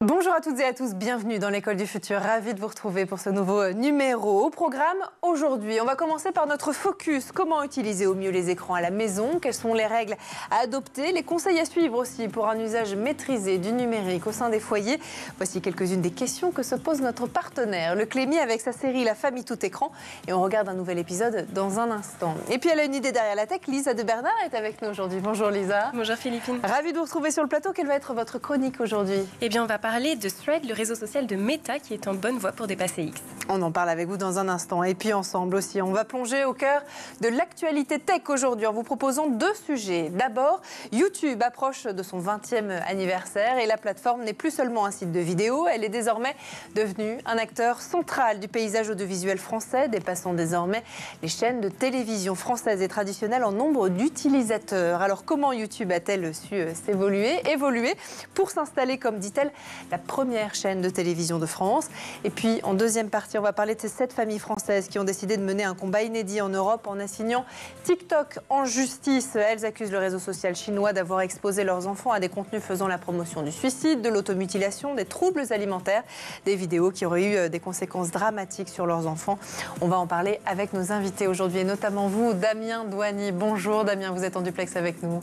Bonjour à toutes et à tous, bienvenue dans l'École du Futur. Ravie de vous retrouver pour ce nouveau numéro. Au programme, aujourd'hui, on va commencer par notre focus. Comment utiliser au mieux les écrans à la maison? Quelles sont les règles à adopter? Les conseils à suivre aussi pour un usage maîtrisé du numérique au sein des foyers. Voici quelques-unes des questions que se pose notre partenaire, le Clémy, avec sa série La famille tout écran. Et on regarde un nouvel épisode dans un instant. Et puis elle a une idée derrière la tech. Lisa de Bernard est avec nous aujourd'hui. Bonjour Lisa. Bonjour Philippine. Ravie de vous retrouver sur le plateau. Quelle va être votre chronique aujourd'hui? Eh bien, on va parler de Thread, le réseau social de Meta qui est en bonne voie pour dépasser X. On en parle avec vous dans un instant. Et puis ensemble aussi, on va plonger au cœur de l'actualité tech aujourd'hui en vous proposant deux sujets. D'abord, YouTube approche de son 20e anniversaire et la plateforme n'est plus seulement un site de vidéo, elle est désormais devenue un acteur central du paysage audiovisuel français, dépassant désormais les chaînes de télévision françaises et traditionnelles en nombre d'utilisateurs. Alors comment YouTube a-t-elle su évoluer pour s'installer, comme dit-elle, la première chaîne de télévision de France? Et puis en deuxième partie, on va parler de ces 7 familles françaises qui ont décidé de mener un combat inédit en Europe en assignant TikTok en justice. Elles accusent le réseau social chinois d'avoir exposé leurs enfants à des contenus faisant la promotion du suicide, de l'automutilation, des troubles alimentaires, des vidéos qui auraient eu des conséquences dramatiques sur leurs enfants. On va en parler avec nos invités aujourd'hui et notamment vous, Damien Douany. Bonjour Damien, vous êtes en duplex avec nous.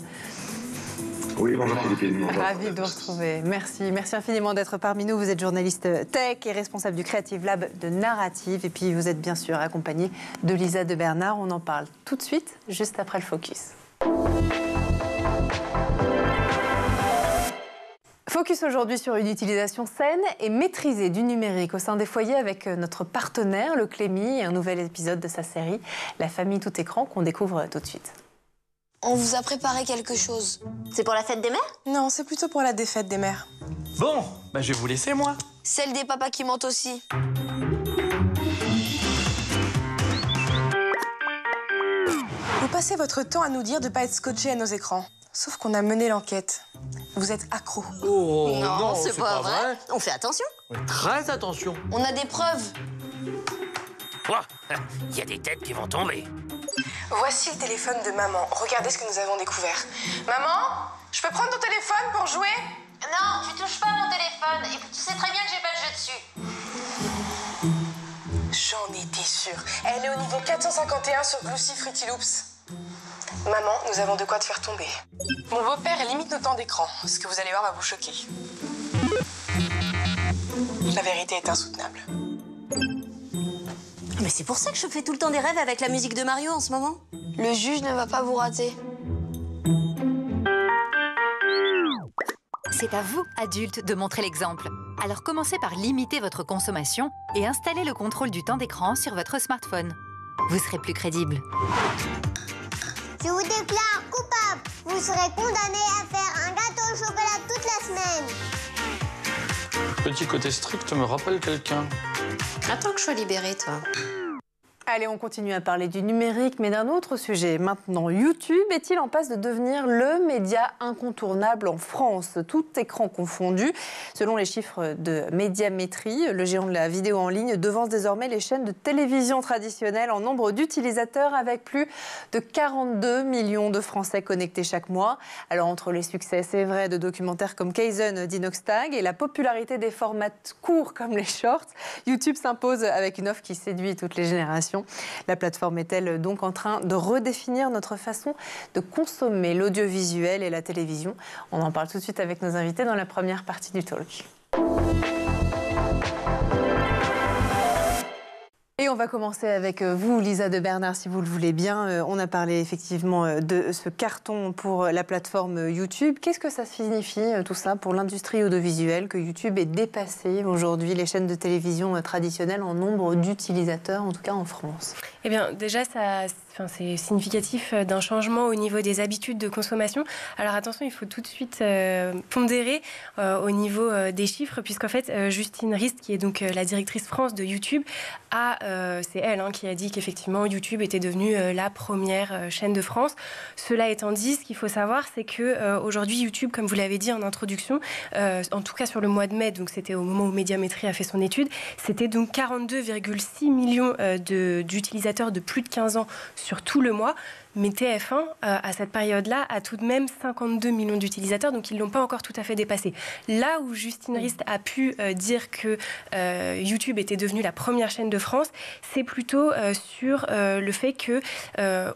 Oui, bonjour Philippine. Ravi de vous retrouver. Merci infiniment d'être parmi nous. Vous êtes journaliste tech et responsable du Creative Lab de Narrative. Et puis vous êtes bien sûr accompagné de Lisa de Bernard. On en parle tout de suite, juste après le focus. Focus aujourd'hui sur une utilisation saine et maîtrisée du numérique au sein des foyers avec notre partenaire, le Clémy, et un nouvel épisode de sa série La famille tout écran qu'on découvre tout de suite. On vous a préparé quelque chose. C'est pour la fête des mères? Non, c'est plutôt pour la défaite des mères. Bon, bah je vais vous laisser, moi. Celle des papas qui mentent aussi. Vous passez votre temps à nous dire de ne pas être scotché à nos écrans. Sauf qu'on a mené l'enquête. Vous êtes accro. Oh, non, c'est pas vrai. On fait attention. Oui, très attention. On a des preuves. Il y a des têtes qui vont tomber. Voici le téléphone de maman. Regardez ce que nous avons découvert. Maman, je peux prendre ton téléphone pour jouer? Non, tu touches pas mon téléphone. Et tu sais très bien que j'ai pas de jeu dessus. J'en étais sûre. Elle est au niveau 451 sur Glossy Fruity Loops. Maman, nous avons de quoi te faire tomber. Mon beau-père limite nos temps d'écran. Ce que vous allez voir va vous choquer. La vérité est insoutenable. Mais c'est pour ça que je fais tout le temps des rêves avec la musique de Mario en ce moment. Le juge ne va pas vous rater. C'est à vous, adultes, de montrer l'exemple. Alors commencez par limiter votre consommation et installez le contrôle du temps d'écran sur votre smartphone. Vous serez plus crédible. Je vous déclare coupable. Vous serez condamné à faire un gâteau au chocolat toute la semaine. Petit côté strict me rappelle quelqu'un. Attends que je sois libérée, toi. Allez, on continue à parler du numérique, mais d'un autre sujet. Maintenant, YouTube est-il en passe de devenir le média incontournable en France, tout écran confondu? Selon les chiffres de Médiamétrie, le géant de la vidéo en ligne devance désormais les chaînes de télévision traditionnelles en nombre d'utilisateurs, avec plus de 42 millions de Français connectés chaque mois. Alors, entre les succès, c'est vrai, de documentaires comme Kaizen d'Inoxtag et la popularité des formats courts comme les shorts, YouTube s'impose avec une offre qui séduit toutes les générations. La plateforme est-elle donc en train de redéfinir notre façon de consommer l'audiovisuel et la télévision? On en parle tout de suite avec nos invités dans la première partie du talk. Et on va commencer avec vous, Lisa de Bernard, si vous le voulez bien. On a parlé effectivement de ce carton pour la plateforme YouTube. Qu'est-ce que ça signifie tout ça pour l'industrie audiovisuelle, que YouTube ait dépassé aujourd'hui les chaînes de télévision traditionnelles en nombre d'utilisateurs, en tout cas en France? Eh bien, déjà, c'est significatif d'un changement au niveau des habitudes de consommation. Alors attention, il faut tout de suite pondérer au niveau des chiffres, puisqu'en fait, Justine Rist, qui est donc la directrice France de YouTube, c'est elle qui a dit qu'effectivement YouTube était devenue la première chaîne de France. Cela étant dit, ce qu'il faut savoir, c'est que aujourd'hui YouTube, comme vous l'avez dit en introduction, en tout cas sur le mois de mai, donc c'était au moment où Médiamétrie a fait son étude, c'était donc 42,6 millions d'utilisateurs de plus de 15 ans sur tout le mois. Mais TF1, à cette période-là, a tout de même 52 millions d'utilisateurs, donc ils ne l'ont pas encore tout à fait dépassé. Là où Justine Rist a pu dire que YouTube était devenu la première chaîne de France, c'est plutôt sur le fait que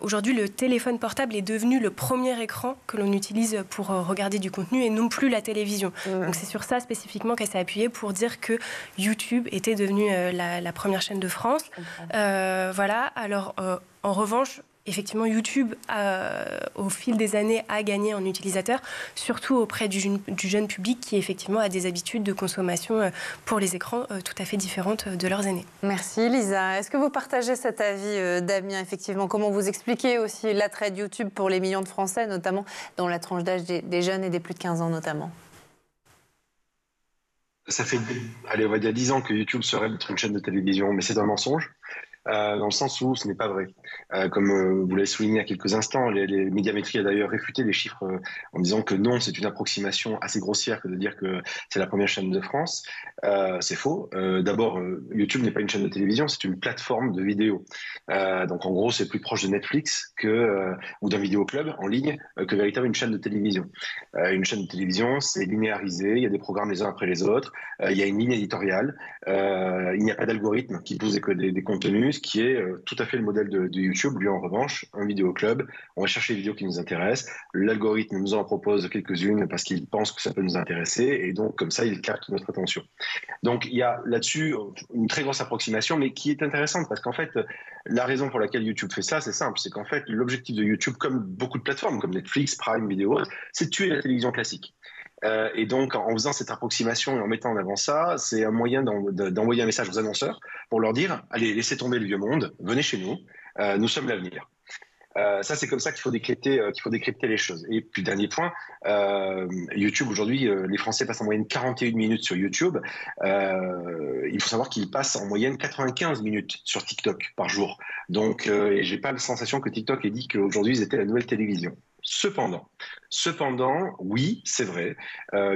aujourd'hui le téléphone portable est devenu le premier écran que l'on utilise pour regarder du contenu et non plus la télévision. Donc c'est sur ça spécifiquement qu'elle s'est appuyée pour dire que YouTube était devenu la première chaîne de France. Voilà. Alors en revanche, effectivement, YouTube, au fil des années, a gagné en utilisateurs, surtout auprès du jeune public qui, effectivement, a des habitudes de consommation pour les écrans tout à fait différentes de leurs aînés. Merci, Lisa. Est-ce que vous partagez cet avis, Damien, effectivement? Comment vous expliquez aussi l'attrait de YouTube pour les millions de Français, notamment dans la tranche d'âge des jeunes et des plus de 15 ans, notamment? Ça fait, allez, on va dire 10 ans que YouTube serait une chaîne de télévision, mais c'est un mensonge. Dans le sens où ce n'est pas vrai. Comme vous l'avez souligné à quelques instants, les Médiamétrie a d'ailleurs réfuté les chiffres en disant que non, c'est une approximation assez grossière que de dire que c'est la première chaîne de France. C'est faux. D'abord, YouTube n'est pas une chaîne de télévision, c'est une plateforme de vidéo. Donc en gros, c'est plus proche de Netflix ou d'un vidéoclub en ligne que véritablement une chaîne de télévision. Une chaîne de télévision, c'est linéarisé, il y a des programmes les uns après les autres, il y a une ligne éditoriale, il n'y a pas d'algorithme qui pousse des contenus, ce qui est tout à fait le modèle de YouTube. Lui, en revanche, un vidéoclub, on va chercher les vidéos qui nous intéressent, l'algorithme nous en propose quelques-unes parce qu'il pense que ça peut nous intéresser, et donc comme ça, il capte notre attention. Donc il y a là-dessus une très grosse approximation, mais qui est intéressante, parce qu'en fait, la raison pour laquelle YouTube fait ça, c'est simple, c'est qu'en fait, l'objectif de YouTube, comme beaucoup de plateformes, comme Netflix, Prime Video, c'est de tuer la télévision classique. Et donc, en faisant cette approximation et en mettant en avant ça, c'est un moyen d'envoyer un message aux annonceurs pour leur dire « Allez, laissez tomber le vieux monde, venez chez nous, nous sommes l'avenir ». Ça, c'est comme ça qu'il faut décrypter les choses. Et puis, dernier point, YouTube, aujourd'hui, les Français passent en moyenne 41 minutes sur YouTube. Il faut savoir qu'ils passent en moyenne 95 minutes sur TikTok par jour. Donc, j'ai pas la sensation que TikTok ait dit qu'aujourd'hui, ils étaient la nouvelle télévision. Cependant, oui, c'est vrai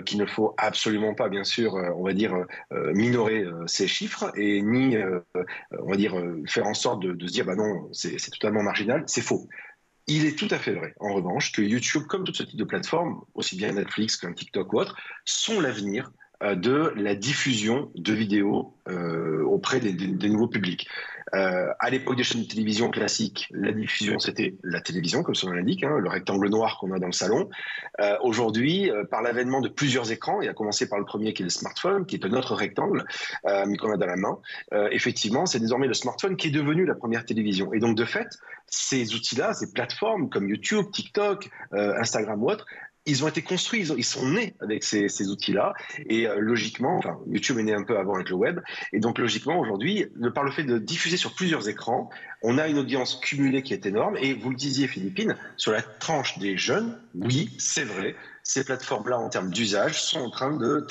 qu'il ne faut absolument pas, bien sûr, on va dire, minorer ces chiffres et ni, on va dire, faire en sorte de se dire, bah non, c'est totalement marginal. C'est faux. Il est tout à fait vrai, en revanche, que YouTube, comme tout ce type de plateforme, aussi bien Netflix qu'un TikTok ou autre, sont l'avenir de la diffusion de vidéos auprès des nouveaux publics. À l'époque des chaînes de télévision classiques, la diffusion, c'était la télévision, comme son nom l'indique, le rectangle noir qu'on a dans le salon. Aujourd'hui, par l'avènement de plusieurs écrans, et à commencer par le premier qui est le smartphone, qui est un autre rectangle qu'on a dans la main, effectivement, c'est désormais le smartphone qui est devenu la première télévision. Et donc, de fait, ces outils-là, ces plateformes comme YouTube, TikTok, Instagram ou autres, ils ont été construits, ils sont nés avec ces outils-là, et logiquement, enfin, YouTube est né un peu avant avec le web, et donc logiquement aujourd'hui, par le fait de diffuser sur plusieurs écrans, on a une audience cumulée qui est énorme, et vous le disiez Philippine, sur la tranche des jeunes, oui, c'est vrai, ces plateformes-là en termes d'usage sont en train de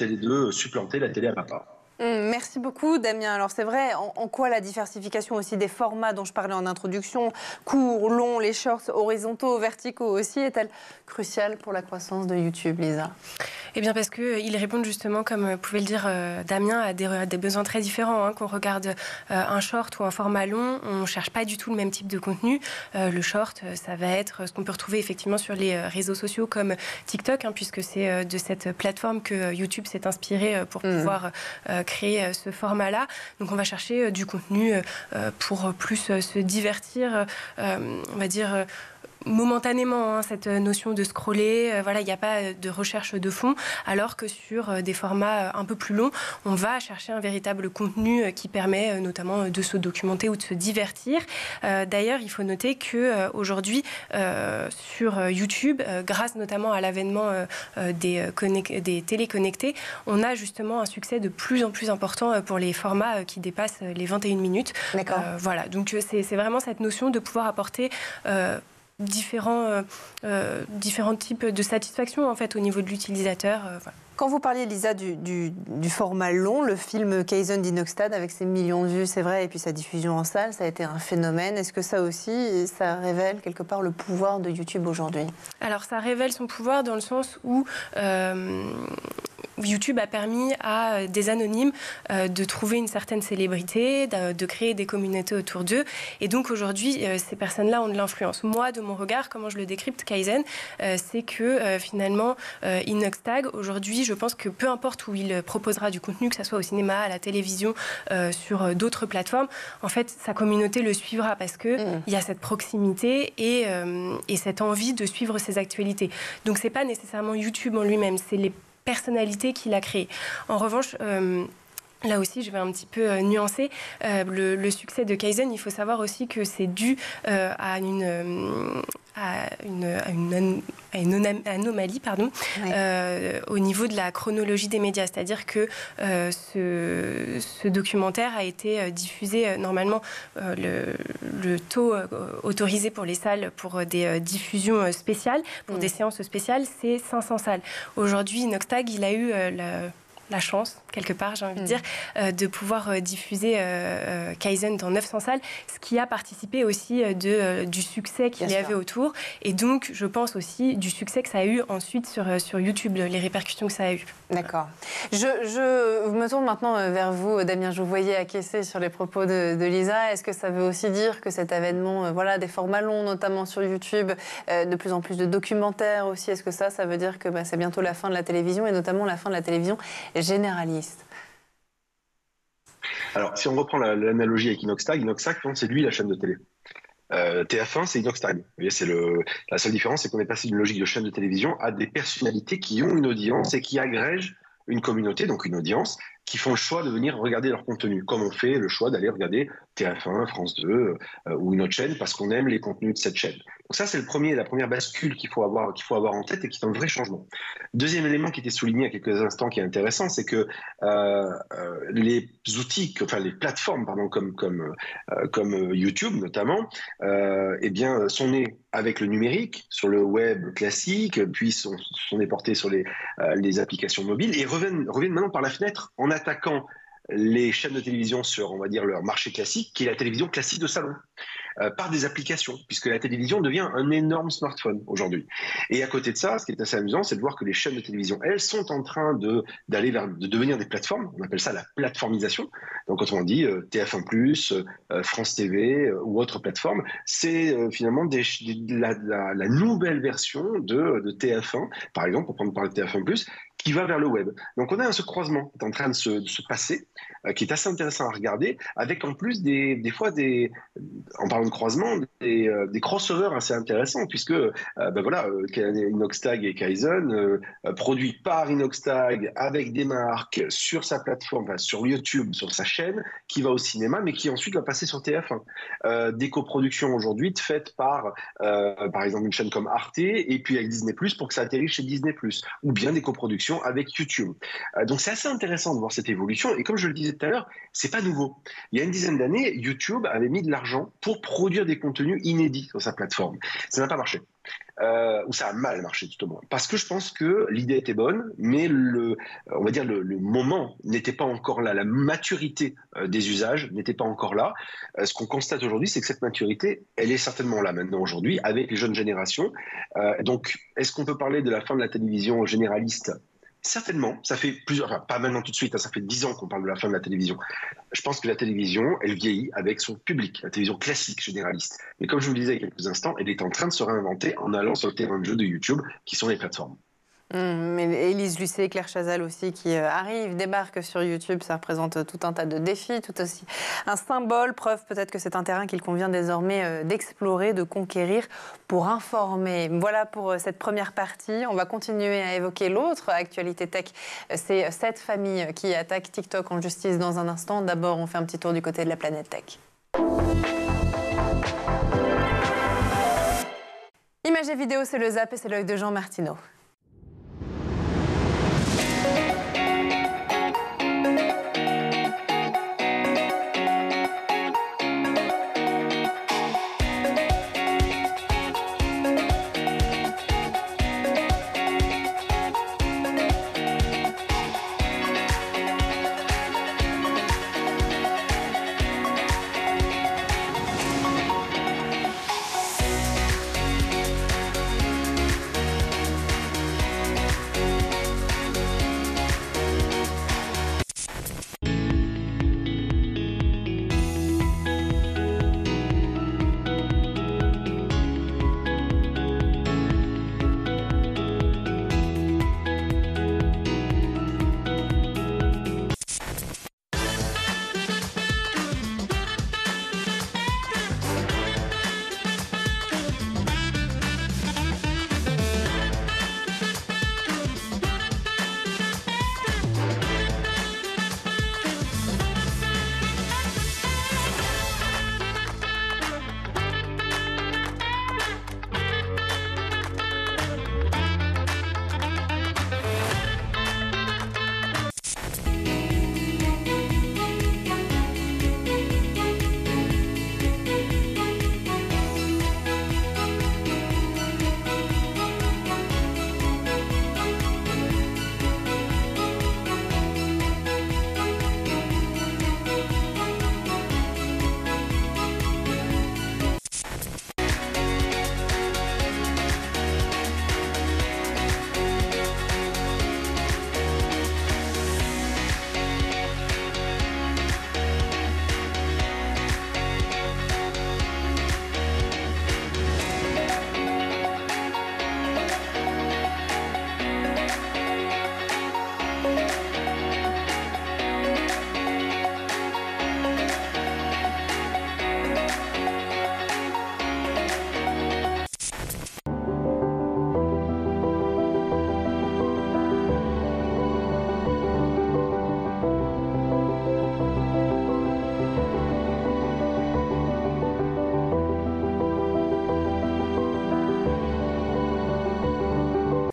supplanter la télé à papa. Merci beaucoup, Damien. Alors c'est vrai, en quoi la diversification aussi des formats dont je parlais en introduction, courts, longs, les shorts, horizontaux, verticaux aussi, est-elle cruciale pour la croissance de YouTube, Lisa? Eh bien parce qu'ils répondent justement, comme pouvait le dire Damien, à des besoins très différents. Qu'on regarde un short ou un format long, on ne cherche pas du tout le même type de contenu. Le short, ça va être ce qu'on peut retrouver effectivement sur les réseaux sociaux comme TikTok, puisque c'est de cette plateforme que YouTube s'est inspiré pour pouvoir créer ce format-là. Donc on va chercher du contenu pour plus se divertir, on va dire momentanément, cette notion de scroller, voilà, il n'y a pas de recherche de fond, alors que sur des formats un peu plus longs, on va chercher un véritable contenu qui permet notamment de se documenter ou de se divertir. D'ailleurs, il faut noter qu'aujourd'hui, sur YouTube, grâce notamment à l'avènement des télés connectées, on a justement un succès de plus en plus important pour les formats qui dépassent les 21 minutes. D'accord. Voilà, donc c'est vraiment cette notion de pouvoir apporter différents types de satisfaction en fait au niveau de l'utilisateur. Voilà. Quand vous parliez, Lisa, du format long, le film Kaizen d'Inoxtad avec ses millions de vues, c'est vrai, et puis sa diffusion en salle, ça a été un phénomène. Est-ce que ça aussi, ça révèle quelque part le pouvoir de YouTube aujourd'hui? Alors ça révèle son pouvoir dans le sens où YouTube a permis à des anonymes de trouver une certaine célébrité, de créer des communautés autour d'eux. Et donc aujourd'hui, ces personnes-là ont de l'influence. Moi, de mon regard, comment je le décrypte, Kaizen, c'est que finalement, Inoxtag, aujourd'hui, je pense que peu importe où il proposera du contenu, que ce soit au cinéma, à la télévision, sur d'autres plateformes, en fait, sa communauté le suivra parce qu'il y a cette proximité et cette envie de suivre ses actualités. Donc, ce n'est pas nécessairement YouTube en lui-même, c'est les personnalités qu'il a créées. En revanche, là aussi, je vais un petit peu nuancer. Le succès de Kaizen, il faut savoir aussi que c'est dû à une anomalie au niveau de la chronologie des médias. C'est-à-dire que ce documentaire a été diffusé, normalement, le taux autorisé pour les salles pour des diffusions spéciales, pour des séances spéciales, c'est 500 salles. Aujourd'hui, Inoxtag, il a eu la chance, quelque part, j'ai envie de dire, de pouvoir diffuser Kaizen dans 900 salles, ce qui a participé aussi du succès qu'il y avait autour. Et donc, je pense aussi du succès que ça a eu ensuite sur YouTube, les répercussions que ça a eu. D'accord. Je me tourne maintenant vers vous, Damien. Je vous voyais acquiescer sur les propos de Lisa. Est-ce que ça veut aussi dire que cet événement, des formats longs, notamment sur YouTube, de plus en plus de documentaires aussi, est-ce que ça veut dire que c'est bientôt la fin de la télévision, et notamment la fin de la télévision généraliste? Alors, si on reprend l'analogie avec Inoxtag, c'est lui la chaîne de télé. TF1, c'est Inoxtag. Vous voyez, la seule différence, c'est qu'on est passé d'une logique de chaîne de télévision à des personnalités qui ont une audience et qui agrègent une communauté, donc une audience, qui font le choix de venir regarder leur contenu, comme on fait le choix d'aller regarder TF1, France 2 ou une autre chaîne parce qu'on aime les contenus de cette chaîne. Donc ça, c'est la première bascule qu'il faut avoir en tête et qui est un vrai changement. Deuxième élément qui était souligné il y a quelques instants qui est intéressant, c'est que les outils, les plateformes, comme YouTube notamment, sont nées avec le numérique, sur le web classique, puis sont déportés sur les applications mobiles et reviennent maintenant par la fenêtre en attaquant les chaînes de télévision sur, on va dire, leur marché classique, qui est la télévision classique de salon, par des applications, puisque la télévision devient un énorme smartphone aujourd'hui. Et à côté de ça, ce qui est assez amusant, c'est de voir que les chaînes de télévision, elles, sont en train de devenir des plateformes. On appelle ça la plateformisation. Donc, quand on dit TF1+, France TV ou autre plateforme, c'est finalement la nouvelle version de TF1, par exemple, pour prendre parler de TF1+, qui va vers le web. Donc, on a ce croisement qui est en train de se passer, qui est assez intéressant à regarder, avec en plus des fois en parlant de croisement, des crossovers assez intéressants, puisque Inoxtag et Kaizen, produits par Inoxtag avec des marques sur sa plateforme, sur YouTube, sur sa chaîne, qui va au cinéma, mais qui ensuite va passer sur TF1. Des coproductions aujourd'hui faites par exemple, une chaîne comme Arte, et puis avec Disney+, pour que ça atterrisse chez Disney+, ou bien des coproductions avec YouTube. Donc c'est assez intéressant de voir cette évolution, et comme je le disais tout à l'heure, c'est pas nouveau. Il y a une dizaine d'années, YouTube avait mis de l'argent pour produire des contenus inédits sur sa plateforme. Ça n'a pas marché. Ou ça a mal marché tout au moins. Parce que je pense que l'idée était bonne, mais le moment n'était pas encore là. La maturité des usages n'était pas encore là. Ce qu'on constate aujourd'hui, c'est que cette maturité, elle est certainement là maintenant aujourd'hui, avec les jeunes générations. Donc, est-ce qu'on peut parler de la fin de la télévision généraliste ? Certainement, ça fait pas maintenant tout de suite, ça fait 10 ans qu'on parle de la fin de la télévision. Je pense que la télévision, elle vieillit avec son public, la télévision classique, généraliste. Mais comme je vous le disais il y a quelques instants, elle est en train de se réinventer en allant sur le terrain de jeu de YouTube, qui sont les plateformes. Mais Élise Lucet, Claire Chazal aussi qui débarquent sur YouTube, ça représente tout un tas de défis, tout aussi un symbole, preuve peut-être que c'est un terrain qu'il convient désormais d'explorer, de conquérir pour informer. Voilà pour cette première partie. On va continuer à évoquer l'autre actualité tech. C'est cette famille qui attaque TikTok en justice dans un instant. D'abord, on fait un petit tour du côté de la planète tech. Images et vidéos, c'est le Zap et c'est l'œil de Jean Martineau.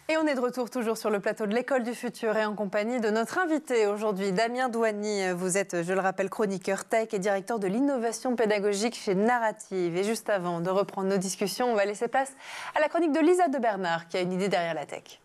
Et on est de retour toujours sur le plateau de l'École du Futur et en compagnie de notre invité aujourd'hui, Damien Douany. Vous êtes, je le rappelle, chroniqueur tech et directeur de l'innovation pédagogique chez Narrative. Et juste avant de reprendre nos discussions, on va laisser place à la chronique de Lisa de Bernard qui a une idée derrière la tech.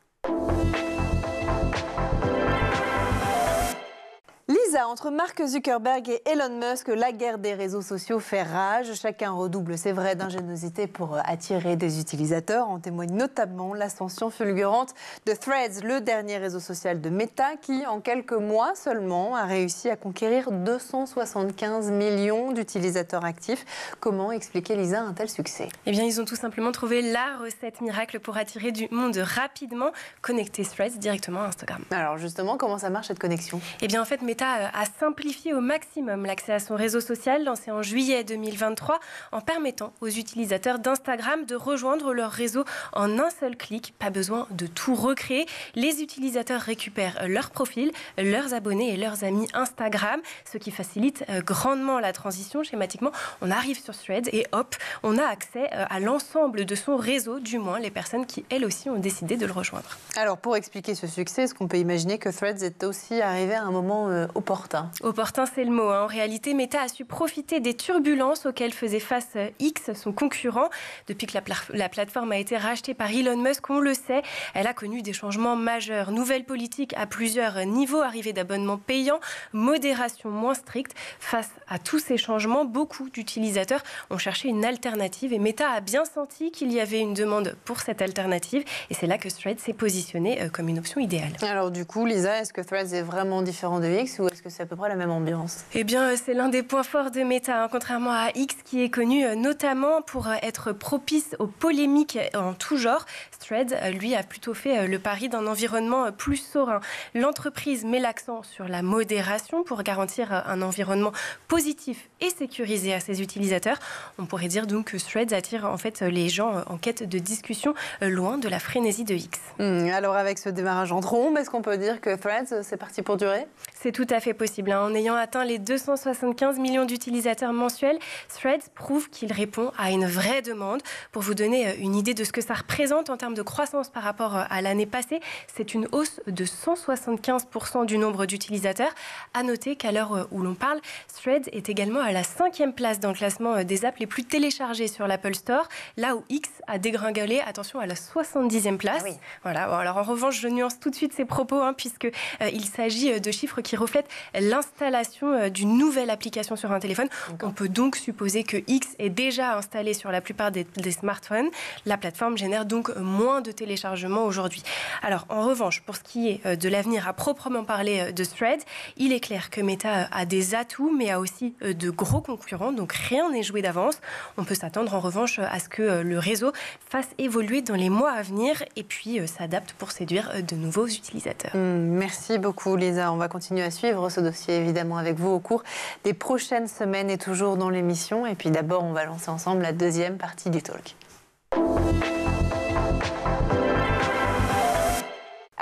Lisa, entre Mark Zuckerberg et Elon Musk, la guerre des réseaux sociaux fait rage. Chacun redouble, c'est vrai, d'ingéniosité pour attirer des utilisateurs. En témoigne notamment l'ascension fulgurante de Threads, le dernier réseau social de Meta, qui, en quelques mois seulement, a réussi à conquérir 275 millions d'utilisateurs actifs. Comment expliquer, Lisa, un tel succès? Eh bien, ils ont tout simplement trouvé la recette miracle pour attirer du monde rapidement, connecter Threads directement à Instagram. Alors justement, comment ça marche cette connexion? Eh bien, en fait, Meta a simplifié au maximum l'accès à son réseau social lancé en juillet 2023 en permettant aux utilisateurs d'Instagram de rejoindre leur réseau en un seul clic. Pas besoin de tout recréer. Les utilisateurs récupèrent leur profil, leurs abonnés et leurs amis Instagram, ce qui facilite grandement la transition. Schématiquement, on arrive sur Threads et hop, on a accès à l'ensemble de son réseau, du moins les personnes qui, elles aussi, ont décidé de le rejoindre. Alors, pour expliquer ce succès, est-ce qu'on peut imaginer que Threads est aussi arrivé à un moment opportun? Opportun, c'est le mot. En réalité, Meta a su profiter des turbulences auxquelles faisait face X, son concurrent. Depuis que la plateforme a été rachetée par Elon Musk, on le sait, elle a connu des changements majeurs. Nouvelle politique à plusieurs niveaux, arrivée d'abonnements payants, modération moins stricte. Face à tous ces changements, beaucoup d'utilisateurs ont cherché une alternative et Meta a bien senti qu'il y avait une demande pour cette alternative. Et c'est là que Threads s'est positionné comme une option idéale. Alors du coup, Lisa, est-ce que Threads est vraiment différent de X ou est-ce que c'est à peu près la même ambiance? Eh bien, c'est l'un des points forts de Meta, contrairement à X qui est connu notamment pour être propice aux polémiques en tout genre. Threads, lui, a plutôt fait le pari d'un environnement plus serein. L'entreprise met l'accent sur la modération pour garantir un environnement positif et sécurisé à ses utilisateurs. On pourrait dire donc que Threads attire en fait les gens en quête de discussion loin de la frénésie de X. Alors avec ce démarrage en trombe, est-ce qu'on peut dire que Threads, c'est parti pour durer? C'est tout à fait possible. En ayant atteint les 275 millions d'utilisateurs mensuels, Threads prouve qu'il répond à une vraie demande. Pour vous donner une idée de ce que ça représente en termes de croissance par rapport à l'année passée, c'est une hausse de 175% du nombre d'utilisateurs. À noter qu'à l'heure où l'on parle, Threads est également à la 5e place dans le classement des apps les plus téléchargées sur l'Apple Store, là où X a dégringolé, attention, à la 70e place. Ah oui. Voilà. Bon, alors en revanche, je nuance tout de suite ces propos, puisqu'il s'agit de chiffres qui reflètent l'installation d'une nouvelle application sur un téléphone. On peut donc supposer que X est déjà installé sur la plupart des smartphones. La plateforme génère donc moins de téléchargements aujourd'hui. Alors, en revanche, pour ce qui est de l'avenir à proprement parler de Threads, il est clair que Meta a des atouts, mais a aussi de gros concurrents, donc rien n'est joué d'avance. On peut s'attendre en revanche à ce que le réseau fasse évoluer dans les mois à venir et puis s'adapte pour séduire de nouveaux utilisateurs. Merci beaucoup, Lisa. On va continuer à suivre ce dossier, évidemment, avec vous au cours des prochaines semaines et toujours dans l'émission. Et puis d'abord, on va lancer ensemble la deuxième partie du talk.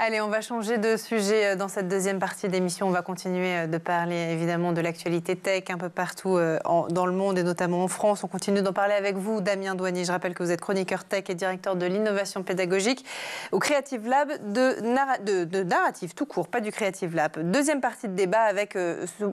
Allez, on va changer de sujet dans cette deuxième partie d'émission. On va continuer de parler évidemment de l'actualité tech un peu partout dans le monde et notamment en France. On continue d'en parler avec vous, Damien Douany. Je rappelle que vous êtes chroniqueur tech et directeur de l'innovation pédagogique au Creative Lab de Narrative, tout court, pas du Creative Lab. Deuxième partie de débat avec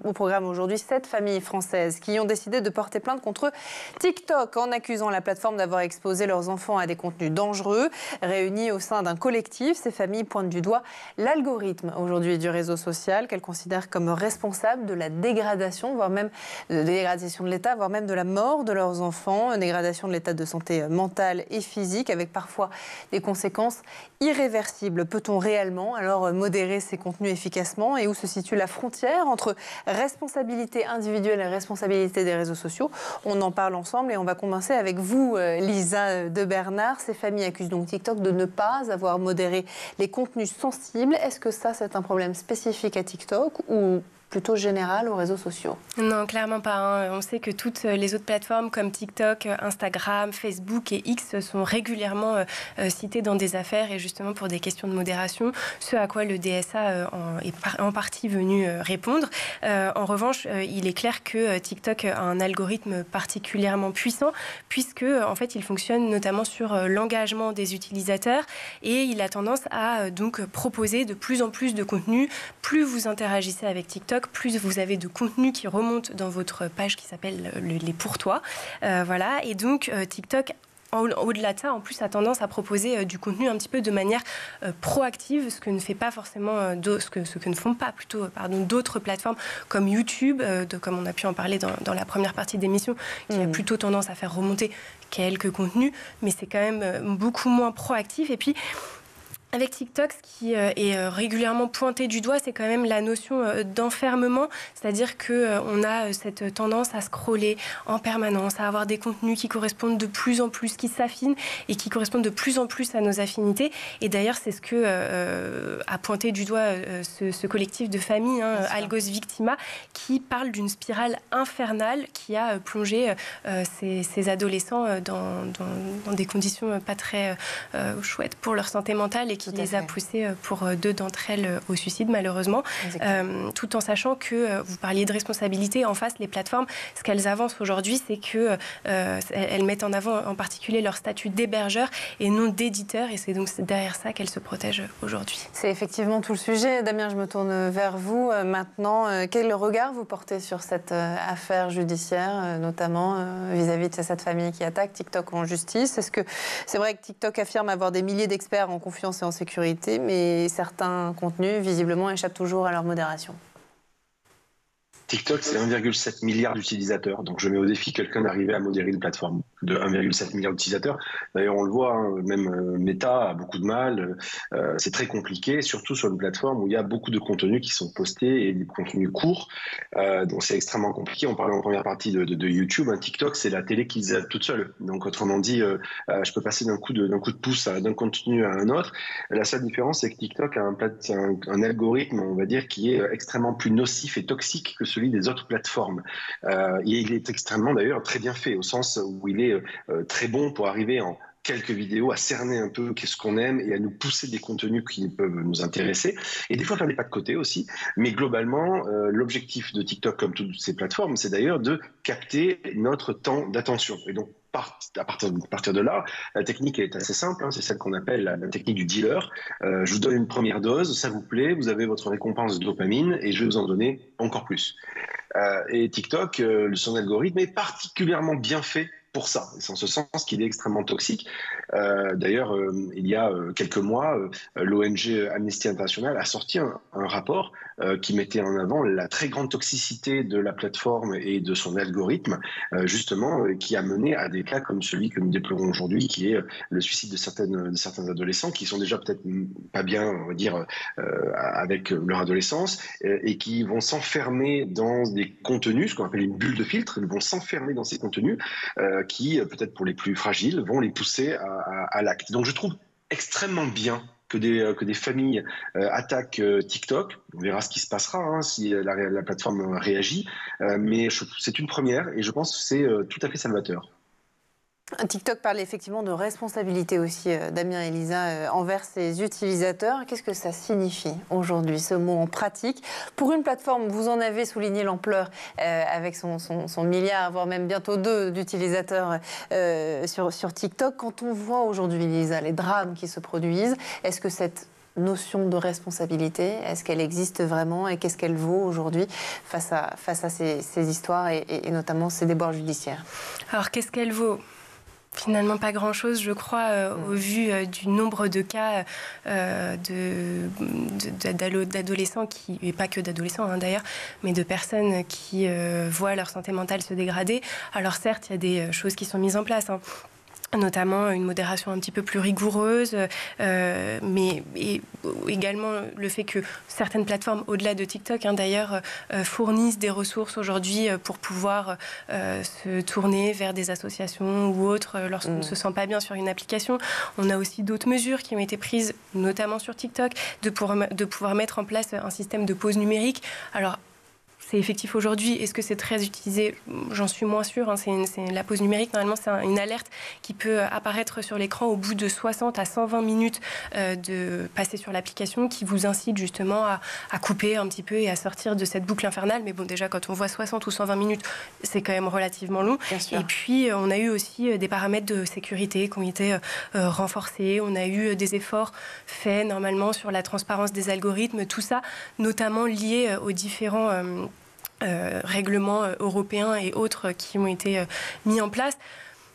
au programme aujourd'hui 7 familles françaises qui ont décidé de porter plainte contre TikTok en accusant la plateforme d'avoir exposé leurs enfants à des contenus dangereux. Réunies au sein d'un collectif, ces familles pointent du doigt l'algorithme aujourd'hui du réseau social qu'elles considèrent comme responsable de la dégradation, voire même de dégradation de l'état, voire même de la mort de leurs enfants, une dégradation de l'état de santé mentale et physique avec parfois des conséquences irréversibles. Peut-on réellement alors modérer ces contenus efficacement et où se situe la frontière entre responsabilité individuelle et responsabilité des réseaux sociaux? On en parle ensemble et on va commencer avec vous, Lisa de Bernard. Ces familles accusent donc TikTok de ne pas avoir modéré les contenus sensibles. Est-ce que ça, c'est un problème spécifique à TikTok ou plutôt générale aux réseaux sociaux? Non, clairement pas. Hein. On sait que toutes les autres plateformes comme TikTok, Instagram, Facebook et X sont régulièrement citées dans des affaires et justement pour des questions de modération, ce à quoi le DSA est en partie venu répondre. En revanche, il est clair que TikTok a un algorithme particulièrement puissant puisque en fait, il fonctionne notamment sur l'engagement des utilisateurs et il a tendance à donc proposer de plus en plus de contenu. Plus vous interagissez avec TikTok, plus vous avez de contenu qui remonte dans votre page qui s'appelle les pour toi. Voilà. Et donc, TikTok, au-delà de ça, en plus, a tendance à proposer du contenu un petit peu de manière proactive, ce que ne fait pas forcément, ce que ne font pas plutôt, d'autres plateformes comme YouTube, comme on a pu en parler dans la première partie d'émission, qui a plutôt tendance à faire remonter quelques contenus, mais c'est quand même beaucoup moins proactif. Et puis, avec TikTok, ce qui est régulièrement pointé du doigt, c'est quand même la notion d'enfermement, c'est-à-dire qu'on a cette tendance à scroller en permanence, à avoir des contenus qui correspondent de plus en plus, qui s'affinent et qui correspondent de plus en plus à nos affinités. Et d'ailleurs, c'est ce que a pointé du doigt ce collectif de familles, Algos Victima, qui parle d'une spirale infernale qui a plongé ces adolescents dans des conditions pas très chouettes pour leur santé mentale et qui les a poussés pour 2 d'entre elles au suicide, malheureusement. Tout en sachant que, vous parliez de responsabilité, en face, les plateformes, ce qu'elles avancent aujourd'hui, c'est qu'elles mettent en avant en particulier leur statut d'hébergeur et non d'éditeur, et c'est donc derrière ça qu'elles se protègent aujourd'hui. C'est effectivement tout le sujet. Damien, je me tourne vers vous maintenant. Quel regard vous portez sur cette affaire judiciaire, notamment vis-à-vis de cette famille qui attaque TikTok en justice? Est-ce que c'est vrai que TikTok affirme avoir des milliers d'experts en confiance et en sécurité, mais certains contenus, visiblement, échappent toujours à leur modération? TikTok, c'est 1,7 milliard d'utilisateurs. Donc, je mets au défi quelqu'un d'arriver à modérer une plateforme de 1,7 milliard d'utilisateurs. D'ailleurs, on le voit, même Meta a beaucoup de mal. C'est très compliqué, surtout sur une plateforme où il y a beaucoup de contenus qui sont postés et des contenus courts. Donc, c'est extrêmement compliqué. On parlait en première partie de YouTube. TikTok, c'est la télé qui se toute seule. Donc, autrement dit, je peux passer d'un coup de pouce d'un contenu à un autre. La seule différence, c'est que TikTok a un algorithme, on va dire, qui est extrêmement plus nocif et toxique que celui des autres plateformes. Et il est extrêmement, d'ailleurs, très bien fait, au sens où il est très bon pour arriver en quelques vidéos à cerner un peu qu'est-ce qu'on aime et à nous pousser des contenus qui peuvent nous intéresser. Et des fois, faire des pas de côté aussi. Mais globalement, l'objectif de TikTok, comme toutes ces plateformes, c'est d'ailleurs de capter notre temps d'attention. Et donc, à partir de là, la technique est assez simple, c'est celle qu'on appelle la technique du dealer. Je vous donne une première dose, ça vous plaît, vous avez votre récompense de dopamine et je vais vous en donner encore plus. Et TikTok, son algorithme est particulièrement bien fait pour ça, et c'est en ce sens qu'il est extrêmement toxique. D'ailleurs, il y a quelques mois, l'ONG Amnesty International a sorti un rapport qui mettait en avant la très grande toxicité de la plateforme et de son algorithme, justement, qui a mené à des cas comme celui que nous déplorons aujourd'hui, qui est le suicide de certains adolescents qui sont déjà peut-être pas bien, on va dire, avec leur adolescence, et qui vont s'enfermer dans des contenus, ce qu'on appelle une bulle de filtre. Ils vont s'enfermer dans ces contenus qui, peut-être pour les plus fragiles, vont les pousser à l'acte. Donc je trouve extrêmement bien que des familles attaquent TikTok. On verra ce qui se passera si la plateforme réagit. Mais c'est une première et je pense que c'est tout à fait salvateur. TikTok parle effectivement de responsabilité aussi, Damien et Lisa, envers ses utilisateurs. Qu'est-ce que ça signifie aujourd'hui, ce mot en pratique? Pour une plateforme, vous en avez souligné l'ampleur avec son milliard, voire même bientôt 2 d'utilisateurs sur TikTok. Quand on voit aujourd'hui, Lisa, les drames qui se produisent, est-ce que cette notion de responsabilité, est-ce qu'elle existe vraiment et qu'est-ce qu'elle vaut aujourd'hui face à ces histoires et notamment ces déboires judiciaires? Alors, qu'est-ce qu'elle vaut ? Finalement, pas grand-chose, je crois, au vu du nombre de cas d'adolescents, et pas que d'adolescents d'ailleurs, mais de personnes qui voient leur santé mentale se dégrader. Alors certes, il y a des choses qui sont mises en place, notamment une modération un petit peu plus rigoureuse, mais également le fait que certaines plateformes, au-delà de TikTok, d'ailleurs, fournissent des ressources aujourd'hui pour pouvoir se tourner vers des associations ou autres lorsqu'on ne se sent pas bien sur une application. On a aussi d'autres mesures qui ont été prises, notamment sur TikTok, de pouvoir mettre en place un système de pause numérique. Alors, c'est effectif aujourd'hui. Est-ce que c'est très utilisé? J'en suis moins sûre. Hein. C'est la pause numérique. Normalement, c'est une alerte qui peut apparaître sur l'écran au bout de 60 à 120 minutes de passer sur l'application, qui vous incite justement à couper un petit peu et à sortir de cette boucle infernale. Mais bon, déjà, quand on voit 60 ou 120 minutes, c'est quand même relativement long. Et puis, on a eu aussi des paramètres de sécurité qui ont été renforcés. On a eu des efforts faits normalement sur la transparence des algorithmes. Tout ça, notamment lié aux différents règlements européens et autres qui ont été mis en place.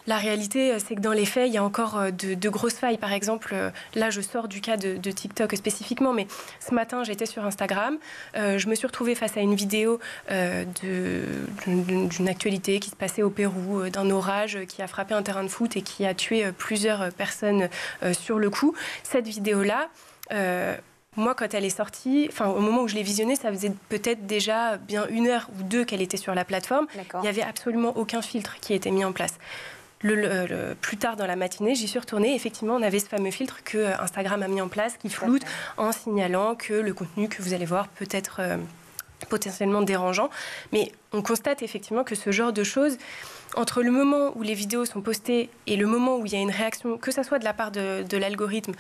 La réalité, c'est que dans les faits, il y a encore de grosses failles. Par exemple, là, je sors du cas de TikTok spécifiquement, mais ce matin, j'étais sur Instagram. Je me suis retrouvée face à une vidéo d'une actualité qui se passait au Pérou, d'un orage qui a frappé un terrain de foot et qui a tué plusieurs personnes sur le coup. Cette vidéo-là... moi, quand elle est sortie, au moment où je l'ai visionnée, ça faisait peut-être déjà bien 1 heure ou 2 qu'elle était sur la plateforme. Il n'y avait absolument aucun filtre qui était mis en place. Plus tard dans la matinée, j'y suis retournée. Effectivement, on avait ce fameux filtre que Instagram a mis en place, qui floute en signalant que le contenu que vous allez voir peut être potentiellement dérangeant. Mais on constate effectivement que ce genre de choses... Entre le moment où les vidéos sont postées et le moment où il y a une réaction, que ce soit de la part de l'algorithme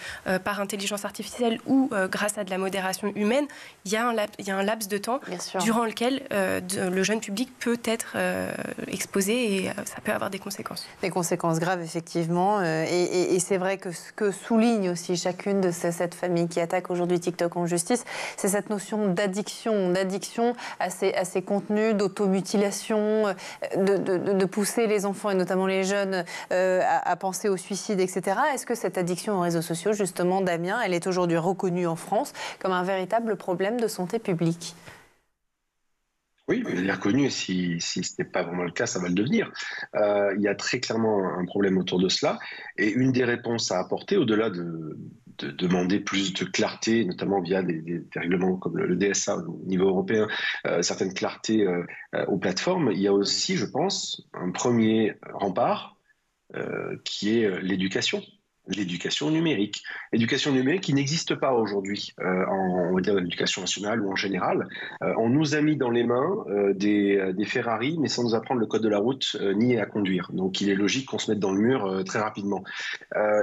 par intelligence artificielle ou grâce à de la modération humaine, il y a un laps de temps durant lequel le jeune public peut être exposé et ça peut avoir des conséquences. Des conséquences graves, effectivement. Et c'est vrai que ce que souligne aussi chacune de cette famille qui attaque aujourd'hui TikTok en justice, c'est cette notion d'addiction à ces contenus, d'automutilation, de pousser les enfants et notamment les jeunes à penser au suicide, etc. Est-ce que cette addiction aux réseaux sociaux, justement, Damien, elle est aujourd'hui reconnue en France comme un véritable problème de santé publique? Oui, elle est reconnue et si ce n'est pas vraiment le cas, ça va le devenir. Il y a très clairement un problème autour de cela et une des réponses à apporter, au-delà de demander plus de clarté, notamment via des règlements comme le DSA au niveau européen, certaines clartés aux plateformes, il y a aussi, je pense, un premier rempart qui est l'éducation numérique. L'éducation numérique qui n'existe pas aujourd'hui on va dire, dans l'éducation nationale ou en général. On nous a mis dans les mains des Ferrari, mais sans nous apprendre le code de la route ni à conduire. Donc il est logique qu'on se mette dans le mur très rapidement.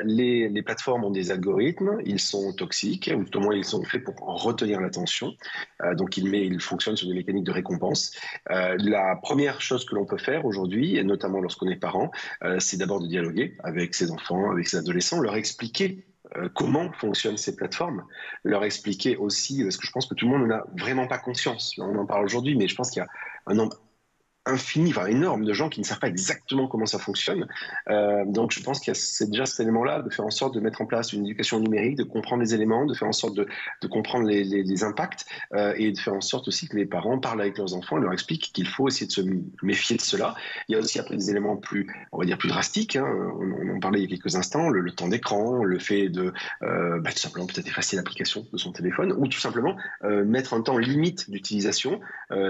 Les plateformes ont des algorithmes, ils sont toxiques, ou tout au moins ils sont faits pour retenir l'attention. Donc ils fonctionnent sur des mécaniques de récompense. La première chose que l'on peut faire aujourd'hui, et notamment lorsqu'on est parent, c'est d'abord de dialoguer avec ses enfants, avec ses adolescents, leur expliquer comment fonctionnent ces plateformes, leur expliquer aussi, parce que je pense que tout le monde n'en a vraiment pas conscience. On en parle aujourd'hui, mais je pense qu'il y a un nombre énorme de gens qui ne savent pas exactement comment ça fonctionne. Donc je pense qu'il y a déjà cet élément-là, de faire en sorte de mettre en place une éducation numérique, de comprendre les éléments, de faire en sorte de comprendre les impacts et de faire en sorte aussi que les parents parlent avec leurs enfants et leur expliquent qu'il faut essayer de se méfier de cela. Il y a aussi après des éléments on va dire plus drastiques. On en parlait il y a quelques instants, le temps d'écran, le fait de tout simplement peut-être effacer l'application de son téléphone ou tout simplement mettre un temps limite d'utilisation.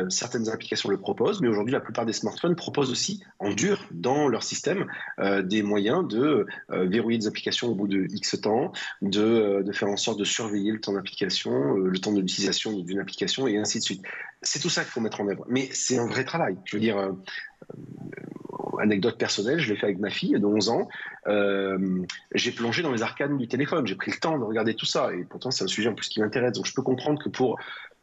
Certaines applications le proposent, mais aujourd'hui la plupart des smartphones proposent aussi en dur dans leur système des moyens de verrouiller des applications au bout de X temps, de faire en sorte de surveiller le temps d'application, le temps de l'utilisation d'une application et ainsi de suite. C'est tout ça qu'il faut mettre en œuvre. Mais c'est un vrai travail. Je veux dire, anecdote personnelle, je l'ai fait avec ma fille de 11 ans. J'ai plongé dans les arcanes du téléphone. J'ai pris le temps de regarder tout ça. Et pourtant, c'est un sujet en plus qui m'intéresse. Donc je peux comprendre que pour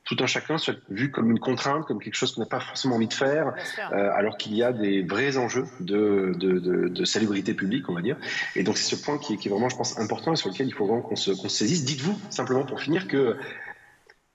tout un chacun soit vu comme une contrainte, comme quelque chose qu'on n'a pas forcément envie de faire, alors qu'il y a des vrais enjeux de salubrité publique, on va dire. Et donc c'est ce point qui est vraiment, je pense, important et sur lequel il faut vraiment qu'on se saisisse. Dites-vous, simplement pour finir, que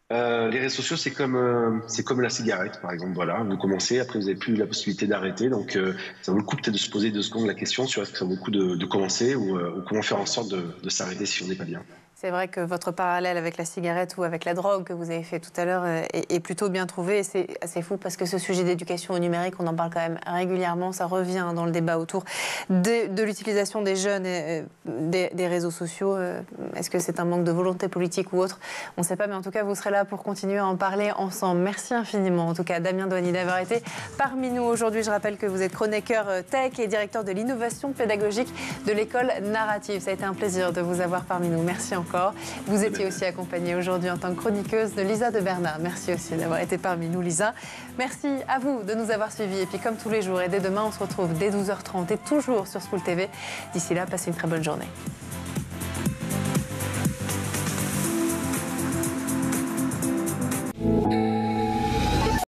les réseaux sociaux, c'est comme la cigarette, par exemple. Voilà, vous commencez, après vous n'avez plus la possibilité d'arrêter. Donc ça vaut le coup peut-être de se poser 2 secondes la question sur est-ce que ça vaut le coup de commencer ou comment faire en sorte de s'arrêter si on n'est pas bien. C'est vrai que votre parallèle avec la cigarette ou avec la drogue que vous avez fait tout à l'heure est plutôt bien trouvé. Et c'est assez fou parce que ce sujet d'éducation au numérique, on en parle quand même régulièrement. Ça revient dans le débat autour de l'utilisation des jeunes et des réseaux sociaux. Est-ce que c'est un manque de volonté politique ou autre? On ne sait pas, mais en tout cas, vous serez là pour continuer à en parler ensemble. Merci infiniment, en tout cas, Damien Douanier, d'avoir été parmi nous aujourd'hui. Je rappelle que vous êtes chroniqueur tech et directeur de l'innovation pédagogique de l'école narrative. Ça a été un plaisir de vous avoir parmi nous. Merci encore. encore. Vous étiez aussi accompagnée aujourd'hui en tant que chroniqueuse de Lisa de Bernard. Merci aussi d'avoir été parmi nous, Lisa. Merci à vous de nous avoir suivis. Et puis comme tous les jours et dès demain, on se retrouve dès 12h30 et toujours sur School TV. D'ici là, passez une très bonne journée.